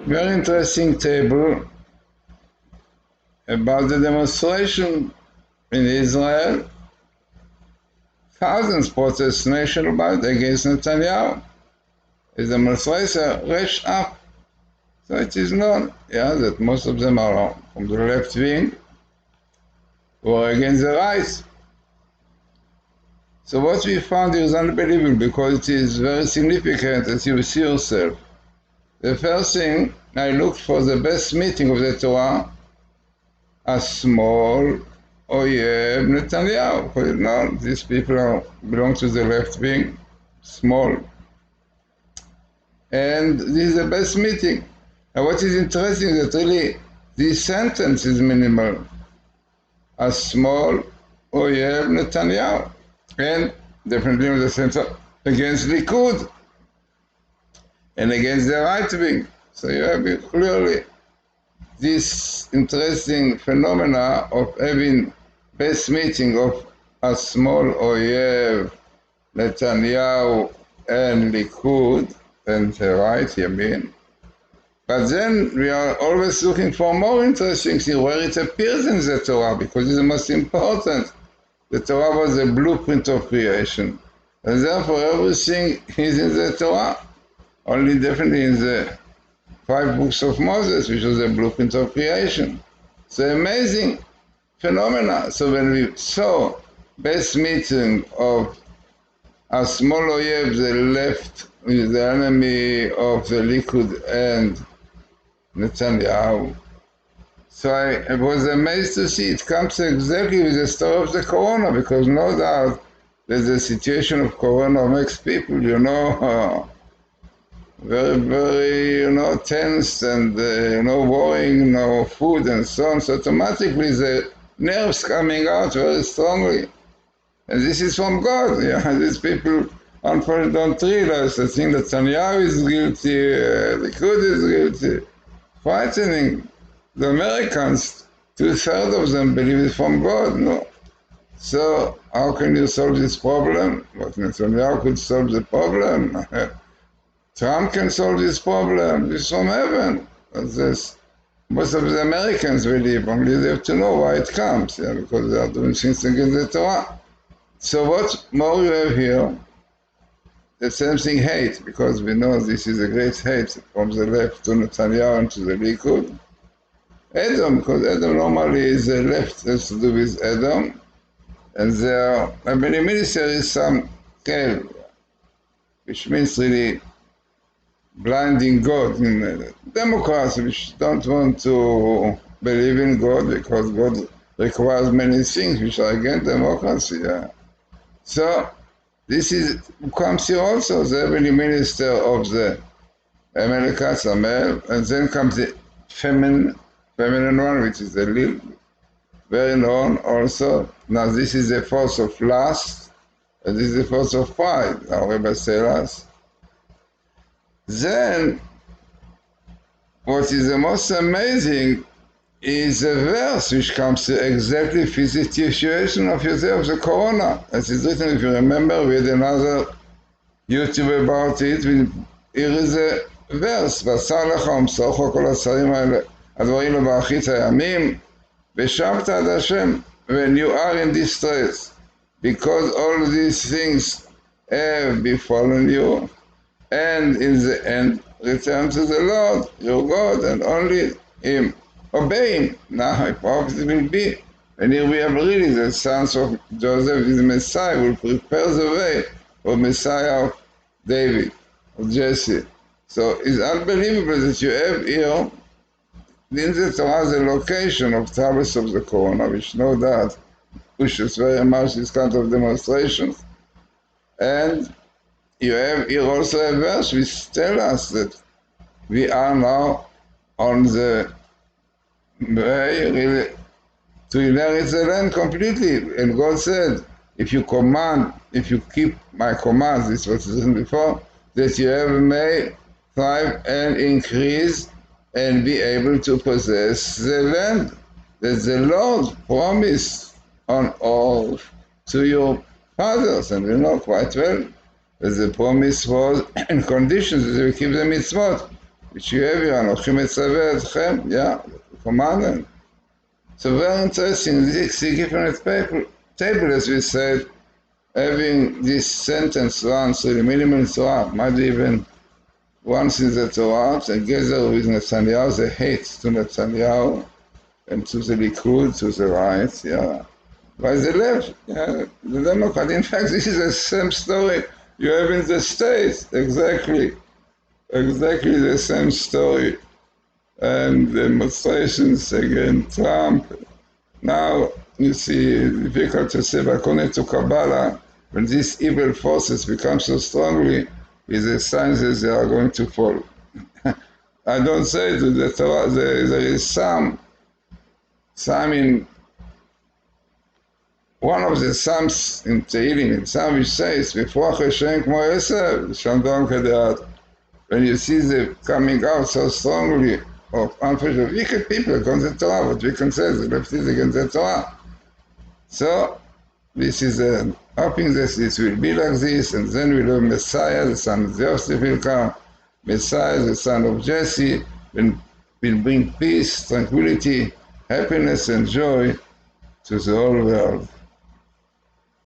Very interesting table about the demonstration in Israel. Thousands protest nationwide against Netanyahu. The demonstration reached up. So it is known, that most of them are from the left wing or against the right. So what we found is unbelievable because it is very significant as you see yourself. The first thing, I looked for the best meeting of the Torah, a small Oyev Netanyahu. Because these people belong to the left wing, small. And this is the best meeting. And what is interesting is that really this sentence is minimal. A small Oyev Netanyahu. And definitely in the center against Likud and against the right wing. So you have clearly this interesting phenomena of having best meeting of a small Oyev, Netanyahu and Likud and the right Yamin. But then we are always looking for more interesting things where it appears in the Torah, because it's the most important. The Torah was the blueprint of creation. And therefore everything is in the Torah. Only definitely in the 5 books of Moses, which was the blueprint of creation. So amazing phenomena. So when we saw best meeting of a small Oyev, the left, with the enemy of the Likud and Netanyahu, so I was amazed to see it comes exactly with the story of the Corona, because no doubt that the situation of Corona makes people, very, very, tense and, worrying, no food and so on. So automatically the nerves coming out very strongly. And this is from God. These people unfortunately don't realize that Netanyahu is guilty, Likud is guilty. Frightening. The Americans, 2/3 of them believe it from God, no? So how can you solve this problem? But Netanyahu could solve the problem. Trump can solve this problem. This is from heaven. Most of the Americans believe, only they have to know why it comes, because they are doing things against the Torah. So what more you have here? The same thing, hate, because we know this is a great hate from the left to Netanyahu and to the Likud. Edom, because Edom normally is the left, has to do with Edom. And there, I believe, there is some kel, which means really blinding God in Democrats, which don't want to believe in God because God requires many things which are against democracy. So this comes here also, the heavenly minister of the Americans, a male, and then comes the feminine one, which is a little, very known also. Now this is the force of lust, and this is the force of pride, our Rebbe tells us. Then, what is the most amazing is a verse which comes to exactly fit the situation of yourself, the Corona. As is written, if you remember, we had another YouTube about it. Here is a verse, בשר לך ומסוך כל השרים האלה, הדברים לבאחית הימים, ושבת עד השם, when you are in distress, because all these things have befallen you, and in the end, return to the Lord, your God, and only Him. Obey Him. Now, how it will be. And here we have really the sons of Joseph, the Messiah, will prepare the way for Messiah of David, of Jesse. So it's unbelievable that you have here in the Torah the location of troubles of the Corona, which no doubt pushes very much this kind of demonstrations. And you have here also a verse which tells us that we are now on the way really to inherit the land completely. And God said, if you keep my commands, this was written before, that you may thrive and increase and be able to possess the land that the Lord promised on oath to your fathers. And we know quite well that the promise was in conditions that we keep the mitzvot. which you have here, Anochi Metzaveh Etchem, yeah, commandment. So very interesting, this different table, as we said, having this sentence once, really minimal Torah, might even once in the Torah, and together with Netanyahu, the hate to Netanyahu, and to the Likud, to the right, yeah. By the left, yeah, the Democrat. In fact, this is the same story you have in the States, exactly the same story. And demonstrations against Trump. Now, you see, it's difficult to say, but according to Kabalah, when these evil forces become so strongly, is a sign that they are going to fall. I don't say to the Torah, there is some in one of the Psalms in Tehillim, in Psalm which says, "V'froach Hashem kmo esav, shandom kedeat." When you see them coming out so strongly of unfortunate wicked people against the Torah, what we can say the left is against the Torah. So this is hoping that this will be like this, and then we'll have Messiah, the son of Joseph will come, Messiah, the son of Jesse, will bring peace, tranquility, happiness, and joy to the whole world.